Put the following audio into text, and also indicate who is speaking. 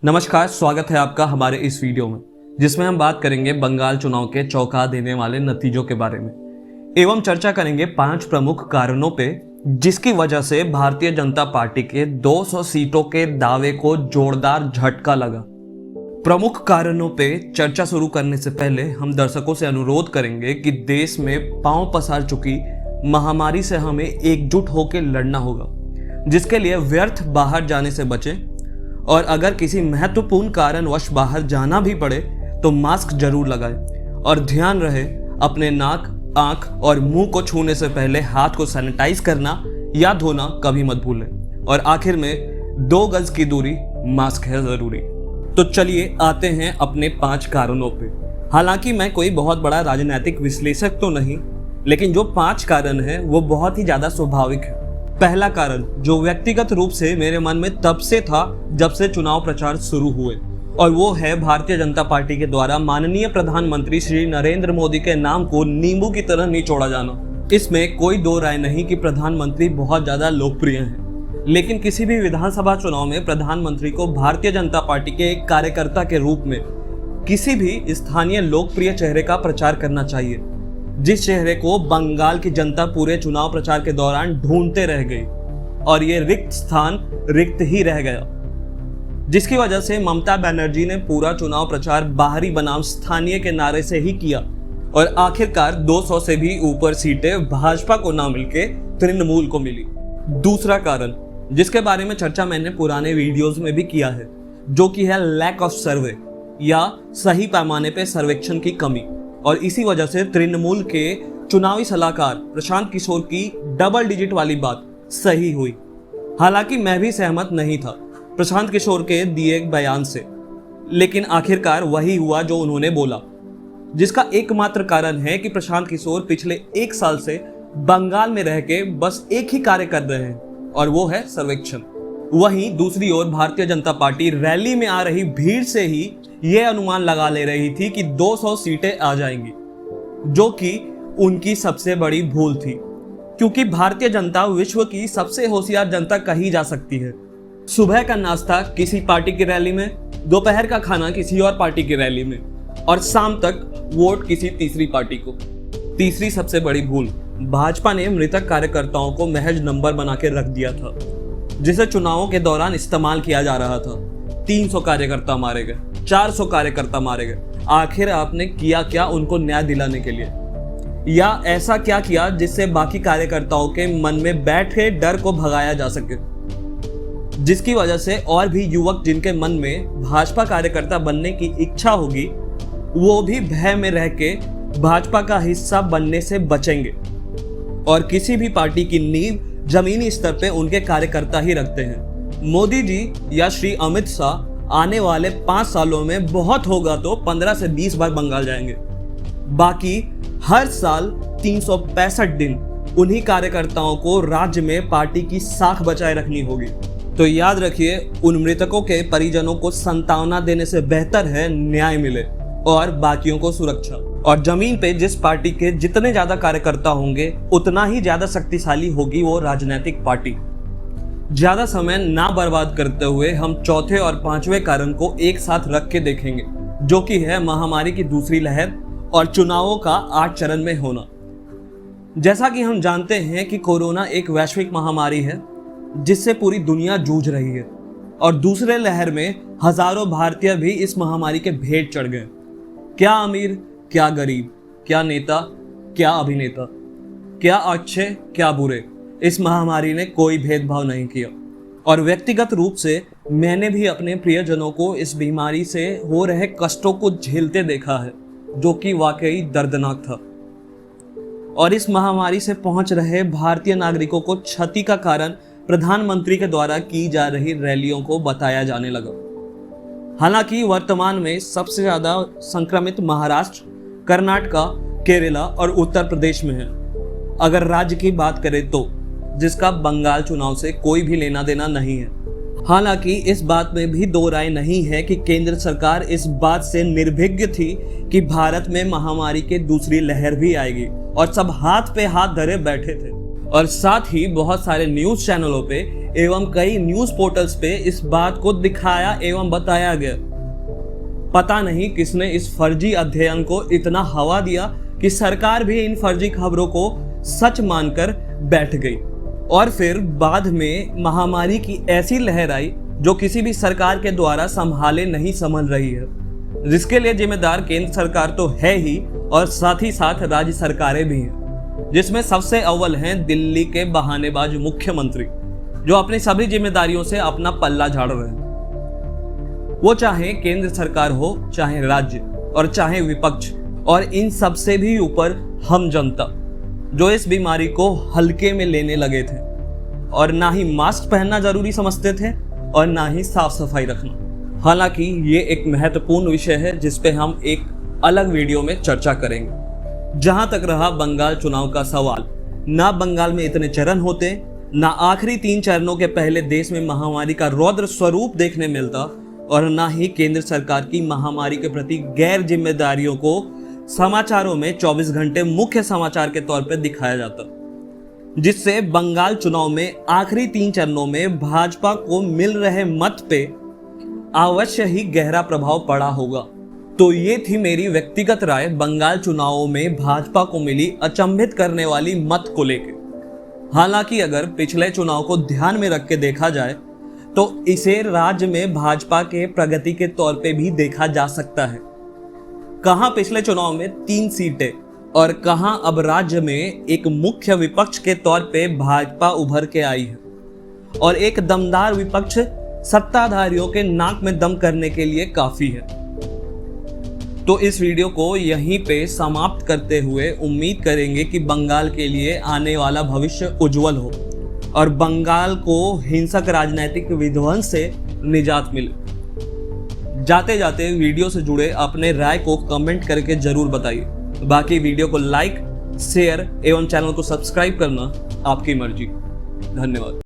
Speaker 1: नमस्कार, स्वागत है आपका हमारे इस वीडियो में, जिसमें हम बात करेंगे बंगाल चुनाव के चौंका देने वाले नतीजों के बारे में एवं चर्चा करेंगे 5 प्रमुख कारणों पे जिसकी वजह से भारतीय जनता पार्टी के 200 सीटों के दावे को जोरदार झटका लगा। प्रमुख कारणों पे चर्चा शुरू करने से पहले हम दर्शकों से अनुरोध करेंगे कि देश में पांव पसार चुकी महामारी से हमें एकजुट होकर लड़ना होगा, जिसके लिए व्यर्थ बाहर जाने से बचें और अगर किसी महत्वपूर्ण कारणवश बाहर जाना भी पड़े तो मास्क जरूर लगाएं और ध्यान रहे अपने नाक, आंख और मुंह को छूने से पहले हाथ को सैनिटाइज करना या धोना कभी मत भूलें। और आखिर में 2 गज की दूरी, मास्क है जरूरी। तो चलिए आते हैं अपने 5 कारणों पे। हालांकि मैं कोई बहुत बड़ा राजनीतिक विश्लेषक तो नहीं, लेकिन जो 5 कारण है वो बहुत ही ज्यादा स्वाभाविक है। पहला कारण जो व्यक्तिगत रूप से मेरे मन में तब से था जब से चुनाव प्रचार शुरू हुए, और वो है भारतीय जनता पार्टी के द्वारा माननीय प्रधानमंत्री श्री नरेंद्र मोदी के नाम को नींबू की तरह निचोड़ा जाना। इसमें कोई दो राय नहीं कि प्रधानमंत्री बहुत ज्यादा लोकप्रिय हैं, लेकिन किसी भी विधानसभा चुनाव में प्रधानमंत्री को भारतीय जनता पार्टी के एक कार्यकर्ता के रूप में किसी भी स्थानीय लोकप्रिय चेहरे का प्रचार करना चाहिए, जिस चेहरे को बंगाल की जनता पूरे चुनाव प्रचार के दौरान ढूंढते रह गई और ये रिक्त स्थान रिक्त ही रह गया, जिसकी वजह से ममता बनर्जी ने पूरा चुनाव प्रचार बाहरी बनाम स्थानीय के नारे से ही किया और आखिरकार 200 से भी ऊपर सीटें भाजपा को ना मिलके तृणमूल को मिली। दूसरा कारण जिसके बारे में चर्चा मैंने पुराने वीडियोस में भी किया है, जो कि है लैक ऑफ सर्वे या सही पैमाने पे सर्वेक्षण की कमी, और इसी वजह से तृणमूल के चुनावी सलाहकार प्रशांत किशोर की डबल डिजिट वाली बात सही हुई। हालांकि मैं भी सहमत नहीं था प्रशांत किशोर के दिए बयान से, लेकिन आखिरकार वही हुआ जो उन्होंने बोला, जिसका एकमात्र कारण है कि प्रशांत किशोर पिछले 1 साल से बंगाल में रह के बस एक ही कार्य कर रहे हैं और वो है सर्वेक्षण। वहीं दूसरी ओर भारतीय जनता पार्टी रैली में आ रही भीड़ से ही ये अनुमान लगा ले रही थी कि 200 सीटें आ जाएंगी, जो कि उनकी सबसे बड़ी भूल थी, क्योंकि भारतीय जनता विश्व की सबसे होशियार जनता कही जा सकती है। सुबह का नाश्ता किसी पार्टी की रैली में, दोपहर का खाना किसी और पार्टी की रैली में और शाम तक वोट किसी तीसरी पार्टी को। तीसरी सबसे बड़ी भूल, भाजपा ने मृतक कार्यकर्ताओं को महज नंबर बना के रख दिया था, जिसे चुनावों के दौरान इस्तेमाल किया जा रहा था। 300 कार्यकर्ता मारे गए, 400 कार्यकर्ता मारे गए। आखिर आपने किया क्या उनको न्याय दिलाने के लिए, या ऐसा क्या किया जिससे बाकी कार्यकर्ताओं के मन में बैठे डर को भगाया जा सके, जिसकी वजह से और भी युवक जिनके मन में भाजपा कार्यकर्ता बनने की इच्छा होगी, वो भी भय में रह के भाजपा का हिस्सा बनने से बचेंगे और किसी भी पार्टी की नींव जमीनी स्तर पे उनके कार्यकर्ता ही रखते हैं। मोदी जी या श्री अमित शाह आने वाले 5 सालों में बहुत होगा तो 15 से 20 बार बंगाल जाएंगे। बाकी हर साल 365 दिन उन्हीं कार्यकर्ताओं को राज्य में पार्टी की साख बचाए रखनी होगी। तो याद रखिए, उन मृतकों के परिजनों को सांत्वना देने से बेहतर है न्याय मिले और बाकियों को सुरक्षा। और जमीन पे जिस पार्टी के जितने ज्यादा कार्यकर्ता होंगे उतना ही ज्यादा शक्तिशाली होगी वो राजनीतिक पार्टी। ज्यादा समय ना बर्बाद करते हुए हम चौथे और 5वें कारण को एक साथ रख के देखेंगे, जो कि है महामारी की दूसरी लहर और चुनावों का 8 चरण में होना। जैसा कि हम जानते हैं कि कोरोना एक वैश्विक महामारी है जिससे पूरी दुनिया जूझ रही है, और दूसरे लहर में हजारों भारतीय भी इस महामारी के भेंट चढ़ गए। क्या अमीर, क्या गरीब, क्या नेता, क्या अभिनेता, क्या अच्छे, क्या बुरे, इस महामारी ने कोई भेदभाव नहीं किया। और व्यक्तिगत रूप से मैंने भी अपने प्रियजनों को इस बीमारी से हो रहे कष्टों को झेलते देखा है, जो कि वाकई दर्दनाक था। और इस महामारी से पहुंच रहे भारतीय नागरिकों को क्षति का कारण प्रधानमंत्री के द्वारा की जा रही रैलियों को बताया जाने लगा। हालांकि वर्तमान में सबसे ज्यादा संक्रमित महाराष्ट्र, कर्नाटका, केरला और उत्तर प्रदेश में है, अगर राज्य की बात करें तो, जिसका बंगाल चुनाव से कोई भी लेना देना नहीं है। हालांकि इस बात में भी दो राय नहीं है कि केंद्र सरकार इस बात से निर्भीक थी कि भारत में महामारी की दूसरी लहर भी आएगी और सब हाथ पे हाथ धरे बैठे थे। और साथ ही बहुत सारे न्यूज चैनलों पे एवं कई न्यूज पोर्टल्स पे इस बात को दिखाया एवं बताया गया। पता नहीं किसने इस फर्जी अध्ययन को इतना हवा दिया कि सरकार भी इन फर्जी खबरों को सच मानकर बैठ गई और फिर बाद में महामारी की ऐसी लहर आई जो किसी भी सरकार के द्वारा संभाले नहीं संभल रही है, जिसके लिए जिम्मेदार केंद्र सरकार तो है ही और साथ ही साथ राज्य सरकारें भी हैं, जिसमें सबसे अव्वल हैं दिल्ली के बहानेबाज मुख्यमंत्री जो अपनी सभी जिम्मेदारियों से अपना पल्ला झाड़ रहे हैं। वो चाहे केंद्र सरकार हो, चाहे राज्य और चाहे विपक्ष, और इन सबसे भी ऊपर हम जनता जो इस बीमारी को हल्के में लेने लगे थे और ना ही मास्क पहनना जरूरी समझते थे और ना ही साफ सफाई रखना। हालांकि ये एक महत्वपूर्ण विषय है जिस पे हम एक अलग वीडियो में चर्चा करेंगे। जहां तक रहा बंगाल चुनाव का सवाल, ना बंगाल में इतने चरण होते, ना आखिरी 3 चरणों के पहले देश में महामारी का रौद्र स्वरूप देखने मिलता और ना ही केंद्र सरकार की महामारी के प्रति गैर जिम्मेदारियों को समाचारों में 24 घंटे मुख्य समाचार के तौर पर दिखाया जाता, जिससे बंगाल चुनाव में आखिरी 3 चरणों में भाजपा को मिल रहे मत पे अवश्य ही गहरा प्रभाव पड़ा होगा। तो ये थी मेरी व्यक्तिगत राय बंगाल चुनावों में भाजपा को मिली अचंभित करने वाली मत को लेकर। हालांकि अगर पिछले चुनाव को ध्यान में रख के देखा जाए तो इसे राज्य में भाजपा के प्रगति के तौर पे भी देखा जा सकता है। कहां पिछले चुनाव में 3 सीटें और कहां अब राज्य में एक मुख्य विपक्ष के तौर पे भाजपा उभर के आई है और एक दमदार विपक्ष सत्ताधारियों के नाक में दम करने के लिए काफी है। तो इस वीडियो को यहीं पे समाप्त करते हुए उम्मीद करेंगे कि बंगाल के लिए आने वाला भविष्य उज्जवल हो और बंगाल को हिंसक राजनीतिक विध्वंस से निजात मिले। जाते जाते वीडियो से जुड़े अपने राय को कमेंट करके जरूर बताइए। बाकी वीडियो को लाइक, शेयर एवं चैनल को सब्सक्राइब करना आपकी मर्जी। धन्यवाद।